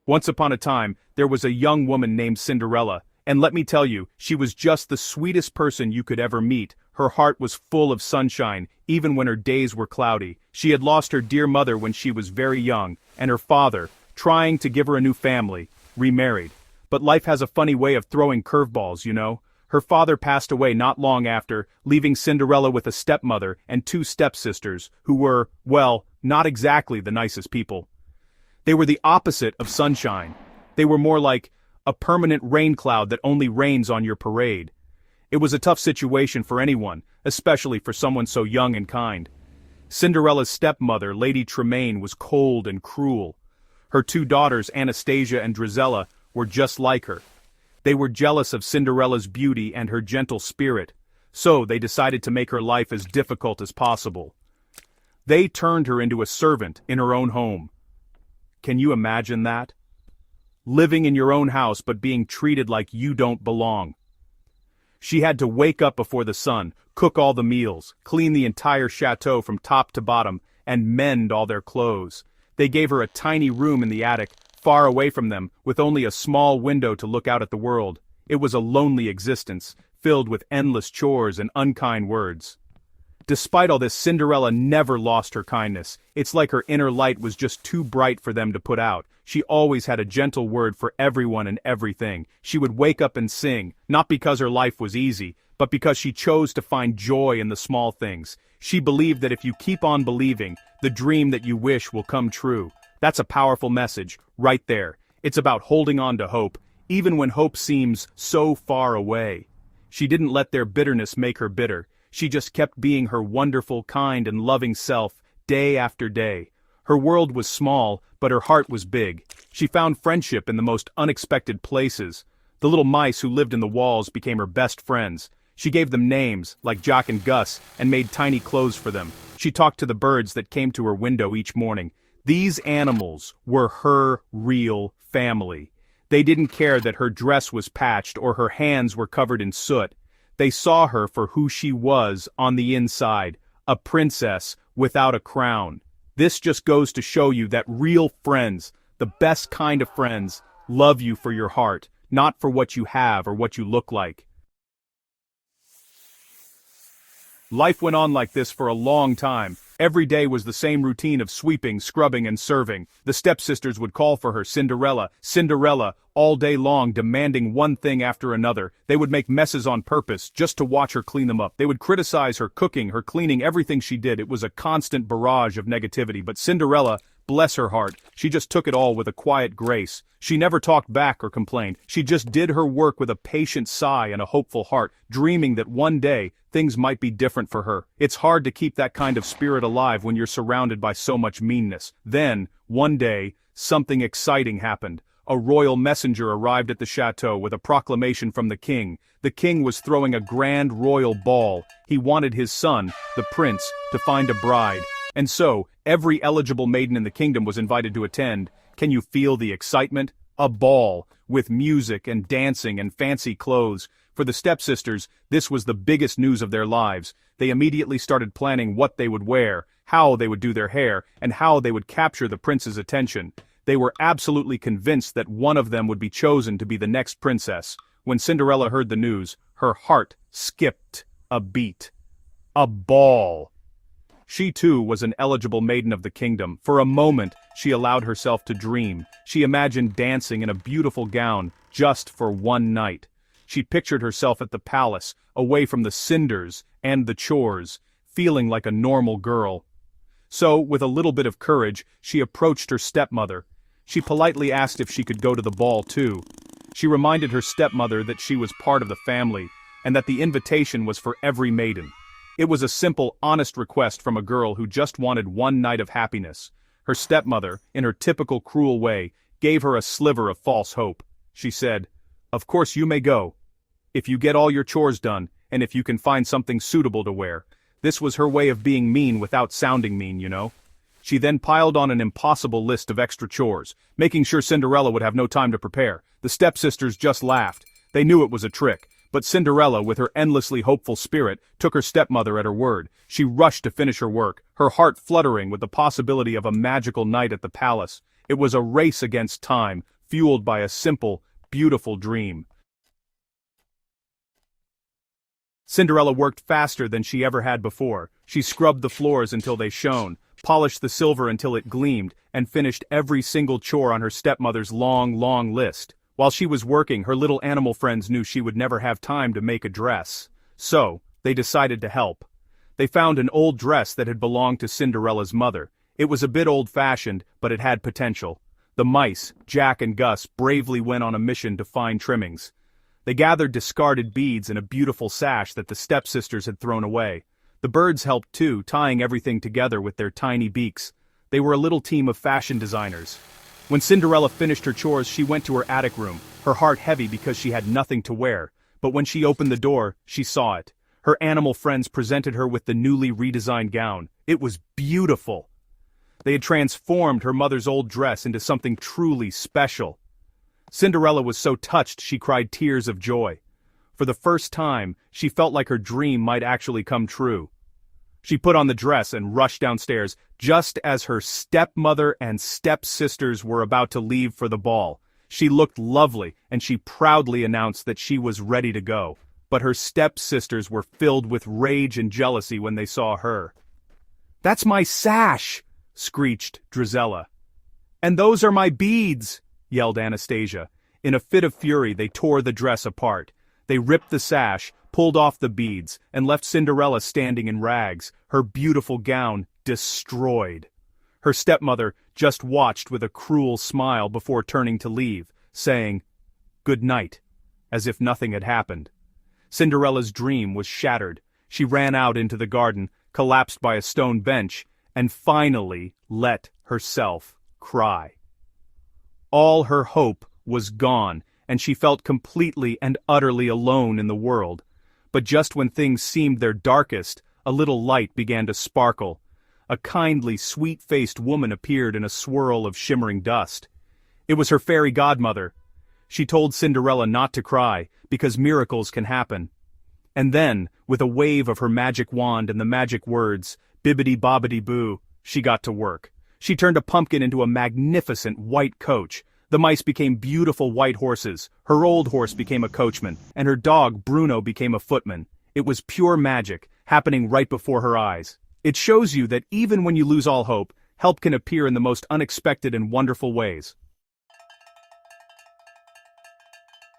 Once upon a time, there was a young woman named Cinderella, and let me tell you, she was just the sweetest person you could ever meet. Her heart was full of sunshine, even when her days were cloudy. She had lost her dear mother when she was very young, and her father, trying to give her a new family, remarried. But life has a funny way of throwing curveballs, you know. Her father passed away not long after, leaving Cinderella with a stepmother and two stepsisters, who were, well, not exactly the nicest people. They were the opposite of sunshine. They were more like a permanent rain cloud that only rains on your parade. It was a tough situation for anyone, especially for someone so young and kind. Cinderella's stepmother, Lady Tremaine, was cold and cruel. Her two daughters, Anastasia and Drizella, were just like her. They were jealous of Cinderella's beauty and her gentle spirit, so they decided to make her life as difficult as possible. They turned her into a servant in her own home. Can you imagine that? Living in your own house but being treated like you don't belong. She had to wake up before the sun, cook all the meals, clean the entire chateau from top to bottom, and mend all their clothes. They gave her a tiny room in the attic, far away from them, with only a small window to look out at the world. It was a lonely existence, filled with endless chores and unkind words. Despite all this, Cinderella never lost her kindness. It's like her inner light was just too bright for them to put out. She always had a gentle word for everyone and everything. She would wake up and sing, not because her life was easy, but because she chose to find joy in the small things. She believed that if you keep on believing, the dream that you wish will come true. That's a powerful message, right there. It's about holding on to hope, even when hope seems so far away. She didn't let their bitterness make her bitter. She just kept being her wonderful, kind, and loving self, day after day. Her world was small, but her heart was big. She found friendship in the most unexpected places. The little mice who lived in the walls became her best friends. She gave them names, like Jock and Gus, and made tiny clothes for them. She talked to the birds that came to her window each morning. These animals were her real family. They didn't care that her dress was patched or her hands were covered in soot. They saw her for who she was on the inside, a princess without a crown. This just goes to show you that real friends, the best kind of friends, love you for your heart, not for what you have or what you look like. Life went on like this for a long time. Every day was the same routine of sweeping, scrubbing, and serving. The stepsisters would call for her, Cinderella, Cinderella, all day long, demanding one thing after another. They would make messes on purpose, just to watch her clean them up. They would criticize her cooking, her cleaning, everything she did. It was a constant barrage of negativity, but Cinderella, bless her heart, she just took it all with a quiet grace. She never talked back or complained. She just did her work with a patient sigh and a hopeful heart, dreaming that one day, things might be different for her. It's hard to keep that kind of spirit alive when you're surrounded by so much meanness. Then, one day, something exciting happened. A royal messenger arrived at the chateau with a proclamation from the king. The king was throwing a grand royal ball. He wanted his son, the prince, to find a bride. And so, every eligible maiden in the kingdom was invited to attend. Can you feel the excitement? A ball, with music and dancing and fancy clothes. For the stepsisters, this was the biggest news of their lives. They immediately started planning what they would wear, how they would do their hair, and how they would capture the prince's attention. They were absolutely convinced that one of them would be chosen to be the next princess. When Cinderella heard the news, her heart skipped a beat. A ball! She too was an eligible maiden of the kingdom. For a moment, she allowed herself to dream. She imagined dancing in a beautiful gown, just for one night. She pictured herself at the palace, away from the cinders and the chores, feeling like a normal girl. So, with a little bit of courage, she approached her stepmother. She politely asked if she could go to the ball too. She reminded her stepmother that she was part of the family, and that the invitation was for every maiden. It was a simple, honest request from a girl who just wanted one night of happiness. Her stepmother, in her typical cruel way, gave her a sliver of false hope. She said, "Of course you may go, if you get all your chores done, and if you can find something suitable to wear." This was her way of being mean without sounding mean, you know. She then piled on an impossible list of extra chores, making sure Cinderella would have no time to prepare. The stepsisters just laughed. They knew it was a trick. But Cinderella, with her endlessly hopeful spirit, took her stepmother at her word. She rushed to finish her work, her heart fluttering with the possibility of a magical night at the palace. It was a race against time, fueled by a simple, beautiful dream. Cinderella worked faster than she ever had before. She scrubbed the floors until they shone, polished the silver until it gleamed, and finished every single chore on her stepmother's long, long list. While she was working, her little animal friends knew she would never have time to make a dress. So, they decided to help. They found an old dress that had belonged to Cinderella's mother. It was a bit old-fashioned, but it had potential. The mice, Jack and Gus, bravely went on a mission to find trimmings. They gathered discarded beads and a beautiful sash that the stepsisters had thrown away. The birds helped too, tying everything together with their tiny beaks. They were a little team of fashion designers. When Cinderella finished her chores, she went to her attic room, her heart heavy because she had nothing to wear. But when she opened the door, she saw it. Her animal friends presented her with the newly redesigned gown. It was beautiful. They had transformed her mother's old dress into something truly special. Cinderella was so touched she cried tears of joy. For the first time, she felt like her dream might actually come true. She put on the dress and rushed downstairs, just as her stepmother and stepsisters were about to leave for the ball. She looked lovely, and she proudly announced that she was ready to go. But her stepsisters were filled with rage and jealousy when they saw her. "That's my sash!" screeched Drizella. "And those are my beads!" yelled Anastasia. In a fit of fury, they tore the dress apart. They ripped the sash, pulled off the beads, and left Cinderella standing in rags, her beautiful gown destroyed. Her stepmother just watched with a cruel smile before turning to leave, saying, "Good night," as if nothing had happened. Cinderella's dream was shattered. She ran out into the garden, collapsed by a stone bench, and finally let herself cry. All her hope was gone, and she felt completely and utterly alone in the world. But just when things seemed their darkest, a little light began to sparkle. A kindly, sweet-faced woman appeared in a swirl of shimmering dust. It was her fairy godmother. She told Cinderella not to cry, because miracles can happen. And then, with a wave of her magic wand and the magic words, "Bibbidi-bobbidi-boo," she got to work. She turned a pumpkin into a magnificent white coach. The mice became beautiful white horses, her old horse became a coachman, and her dog Bruno became a footman. It was pure magic, happening right before her eyes. It shows you that even when you lose all hope, help can appear in the most unexpected and wonderful ways.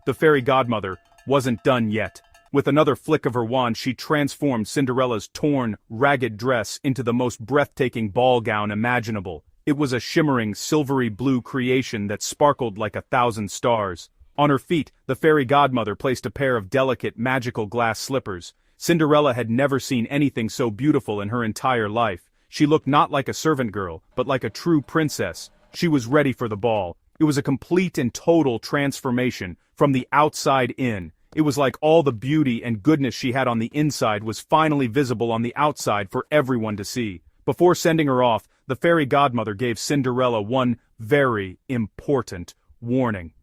The fairy godmother wasn't done yet. With another flick of her wand, she transformed Cinderella's torn, ragged dress into the most breathtaking ball gown imaginable. It was a shimmering, silvery blue creation that sparkled like 1,000 stars. On her feet, the fairy godmother placed a pair of delicate, magical glass slippers. Cinderella had never seen anything so beautiful in her entire life. She looked not like a servant girl, but like a true princess. She was ready for the ball. It was a complete and total transformation, from the outside in. It was like all the beauty and goodness she had on the inside was finally visible on the outside for everyone to see. Before sending her off, the fairy godmother gave Cinderella one very important warning.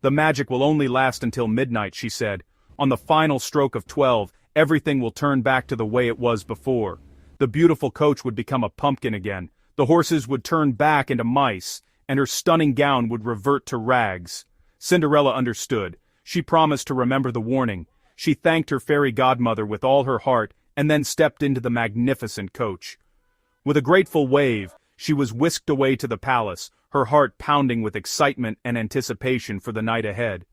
"The magic will only last until midnight," she said. "On the final stroke of 12, everything will turn back to the way it was before. The beautiful coach would become a pumpkin again, the horses would turn back into mice, and her stunning gown would revert to rags." Cinderella understood. She promised to remember the warning. She thanked her fairy godmother with all her heart, and then stepped into the magnificent coach. With a grateful wave, she was whisked away to the palace, her heart pounding with excitement and anticipation for the night ahead.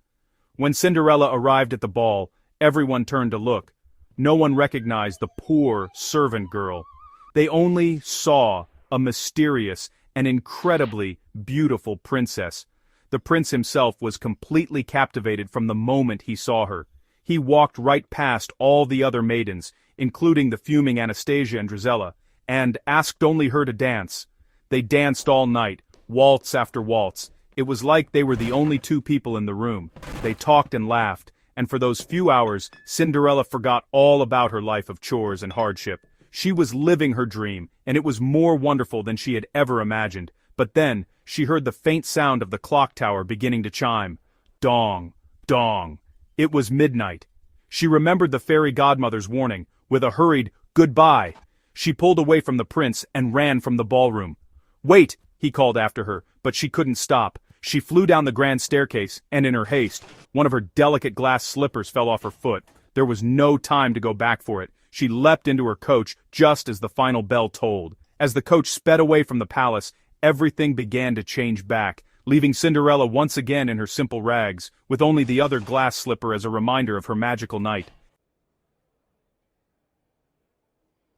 When Cinderella arrived at the ball, everyone turned to look. No one recognized the poor servant girl. They only saw a mysterious and incredibly beautiful princess. The prince himself was completely captivated from the moment he saw her. He walked right past all the other maidens, including the fuming Anastasia and Drizella, and asked only her to dance. They danced all night, waltz after waltz. It was like they were the only two people in the room. They talked and laughed, and for those few hours, Cinderella forgot all about her life of chores and hardship. She was living her dream, and it was more wonderful than she had ever imagined. But then, she heard the faint sound of the clock tower beginning to chime. Dong, dong. It was midnight. She remembered the fairy godmother's warning. With a hurried goodbye, she pulled away from the prince and ran from the ballroom. "Wait!" he called after her, but she couldn't stop. She flew down the grand staircase, and in her haste, one of her delicate glass slippers fell off her foot. There was no time to go back for it. She leapt into her coach just as the final bell tolled. As the coach sped away from the palace, everything began to change back, leaving Cinderella once again in her simple rags, with only the other glass slipper as a reminder of her magical night.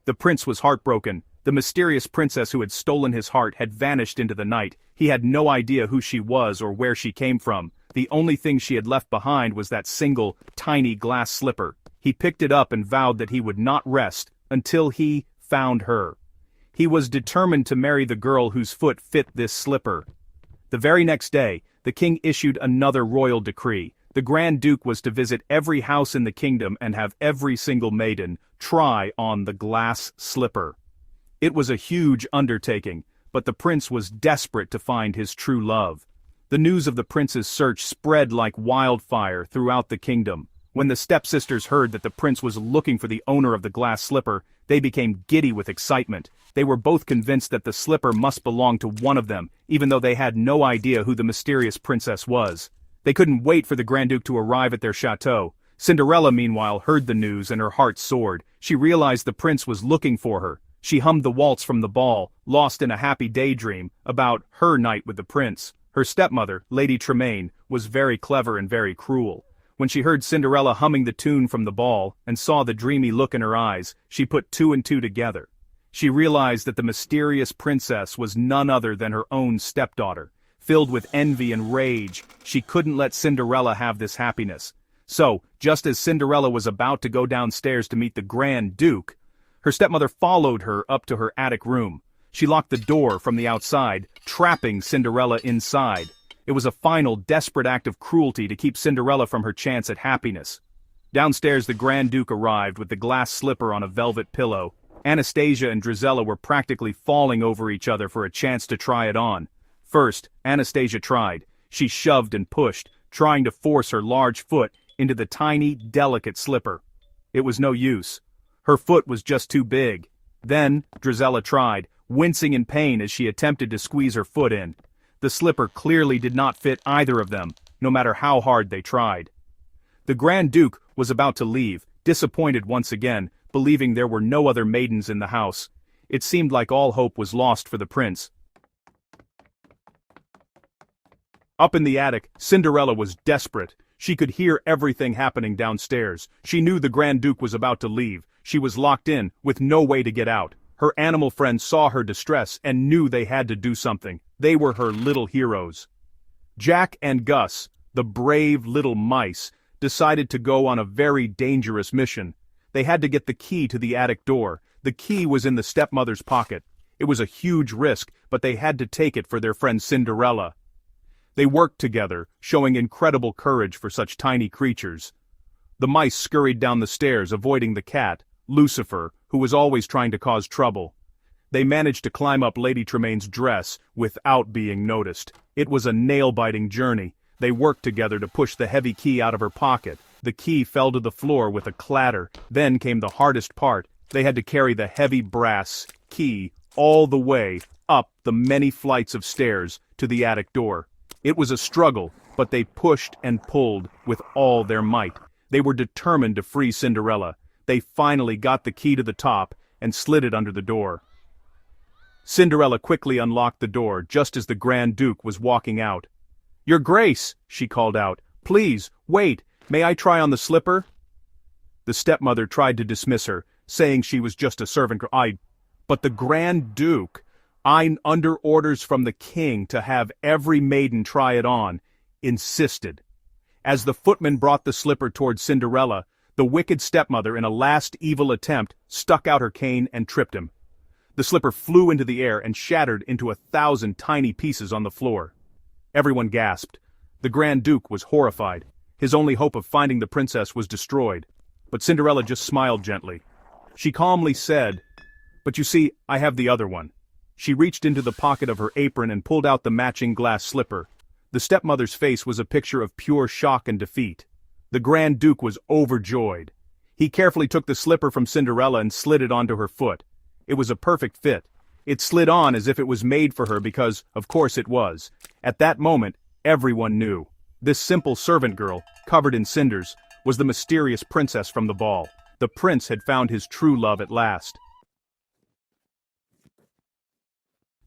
The prince was heartbroken. The mysterious princess who had stolen his heart had vanished into the night. He had no idea who she was or where she came from. The only thing she had left behind was that single, tiny glass slipper. He picked it up and vowed that he would not rest until he found her. He was determined to marry the girl whose foot fit this slipper. The very next day, the king issued another royal decree. The Grand Duke was to visit every house in the kingdom and have every single maiden try on the glass slipper. It was a huge undertaking, but the prince was desperate to find his true love. The news of the prince's search spread like wildfire throughout the kingdom. When the stepsisters heard that the prince was looking for the owner of the glass slipper, they became giddy with excitement. They were both convinced that the slipper must belong to one of them, even though they had no idea who the mysterious princess was. They couldn't wait for the Grand Duke to arrive at their chateau. Cinderella, meanwhile, heard the news and her heart soared. She realized the prince was looking for her. She hummed the waltz from the ball, lost in a happy daydream about her night with the prince. Her stepmother, Lady Tremaine, was very clever and very cruel. When she heard Cinderella humming the tune from the ball and saw the dreamy look in her eyes, she put two and two together. She realized that the mysterious princess was none other than her own stepdaughter. Filled with envy and rage, she couldn't let Cinderella have this happiness. So, just as Cinderella was about to go downstairs to meet the Grand Duke, her stepmother followed her up to her attic room. She locked the door from the outside, trapping Cinderella inside. It was a final, desperate act of cruelty to keep Cinderella from her chance at happiness. Downstairs the Grand Duke arrived with the glass slipper on a velvet pillow. Anastasia and Drizella were practically falling over each other for a chance to try it on. First, Anastasia tried. She shoved and pushed, trying to force her large foot into the tiny, delicate slipper. It was no use. Her foot was just too big. Then, Drizella tried, wincing in pain as she attempted to squeeze her foot in. The slipper clearly did not fit either of them, no matter how hard they tried. The Grand Duke was about to leave, disappointed once again, believing there were no other maidens in the house. It seemed like all hope was lost for the prince. Up in the attic, Cinderella was desperate. She could hear everything happening downstairs. She knew the Grand Duke was about to leave. She was locked in, with no way to get out. Her animal friends saw her distress and knew they had to do something. They were her little heroes. Jack and Gus, the brave little mice, decided to go on a very dangerous mission. They had to get the key to the attic door. The key was in the stepmother's pocket. It was a huge risk, but they had to take it for their friend Cinderella. They worked together, showing incredible courage for such tiny creatures. The mice scurried down the stairs, avoiding the cat, Lucifer, who was always trying to cause trouble. They managed to climb up Lady Tremaine's dress without being noticed. It was a nail-biting journey. They worked together to push the heavy key out of her pocket. The key fell to the floor with a clatter. Then came the hardest part. They had to carry the heavy brass key all the way up the many flights of stairs to the attic door. It was a struggle, but they pushed and pulled with all their might. They were determined to free Cinderella. They finally got the key to the top and slid it under the door. Cinderella quickly unlocked the door just as the Grand Duke was walking out. "Your Grace," she called out, "please, wait, may I try on the slipper?" The stepmother tried to dismiss her, saying she was just a servant girl. But the Grand Duke, under orders from the king to have every maiden try it on, insisted. As the footman brought the slipper toward Cinderella, the wicked stepmother, in a last evil attempt, stuck out her cane and tripped him. The slipper flew into the air and shattered into 1,000 tiny pieces on the floor. Everyone gasped. The Grand Duke was horrified. His only hope of finding the princess was destroyed. But Cinderella just smiled gently. She calmly said, "But you see, I have the other one." She reached into the pocket of her apron and pulled out the matching glass slipper. The stepmother's face was a picture of pure shock and defeat. The Grand Duke was overjoyed. He carefully took the slipper from Cinderella and slid it onto her foot. It was a perfect fit. It slid on as if it was made for her because, of course it was. At that moment, Everyone knew. This simple servant girl, covered in cinders, was the mysterious princess from the ball. The prince had found his true love at last.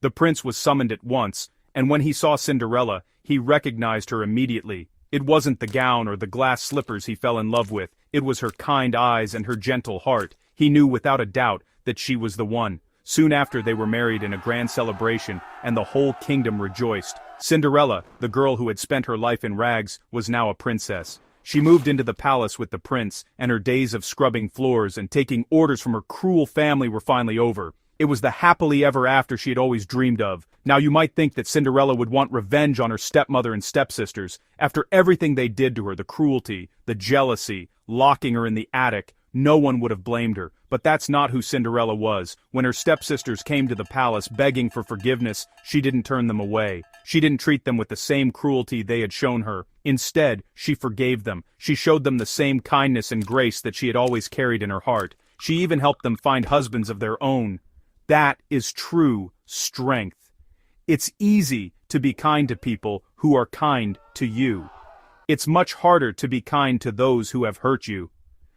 The prince was summoned at once, and when he saw Cinderella, he recognized her immediately. It wasn't the gown or the glass slippers he fell in love with, it was her kind eyes and her gentle heart. He knew without a doubt that she was the one. Soon after they were married in a grand celebration, and the whole kingdom rejoiced. Cinderella, the girl who had spent her life in rags, was now a princess. She moved into the palace with the prince, and her days of scrubbing floors and taking orders from her cruel family were finally over. It was the happily ever after she had always dreamed of. Now you might think that Cinderella would want revenge on her stepmother and stepsisters. After everything they did to her, the cruelty, the jealousy, locking her in the attic, no one would have blamed her. But that's not who Cinderella was. When her stepsisters came to the palace begging for forgiveness, she didn't turn them away. She didn't treat them with the same cruelty they had shown her. Instead, she forgave them. She showed them the same kindness and grace that she had always carried in her heart. She even helped them find husbands of their own. That is true strength. It's easy to be kind to people who are kind to you. It's much harder to be kind to those who have hurt you.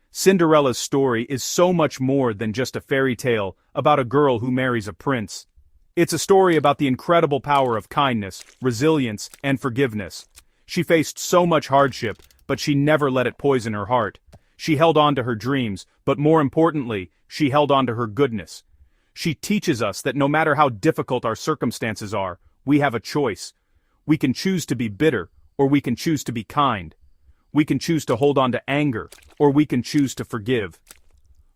Cinderella's story is so much more than just a fairy tale about a girl who marries a prince. It's a story about the incredible power of kindness, resilience, and forgiveness. She faced so much hardship, but she never let it poison her heart. She held on to her dreams, but more importantly, she held on to her goodness. She teaches us that no matter how difficult our circumstances are, we have a choice. We can choose to be bitter, or we can choose to be kind. We can choose to hold on to anger, or we can choose to forgive.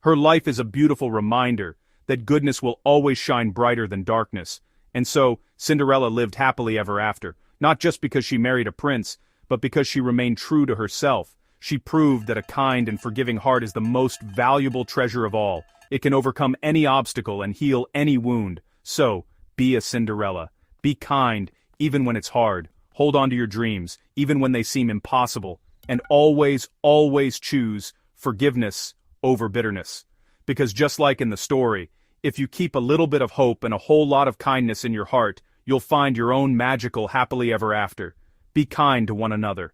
Her life is a beautiful reminder that goodness will always shine brighter than darkness. And so, Cinderella lived happily ever after, not just because she married a prince, but because she remained true to herself. She proved that a kind and forgiving heart is the most valuable treasure of all. It can overcome any obstacle and heal any wound. So, be a Cinderella. Be kind, even when it's hard. Hold on to your dreams, even when they seem impossible. And always, always choose forgiveness over bitterness. Because just like in the story, if you keep a little bit of hope and a whole lot of kindness in your heart, you'll find your own magical happily ever after. Be kind to one another.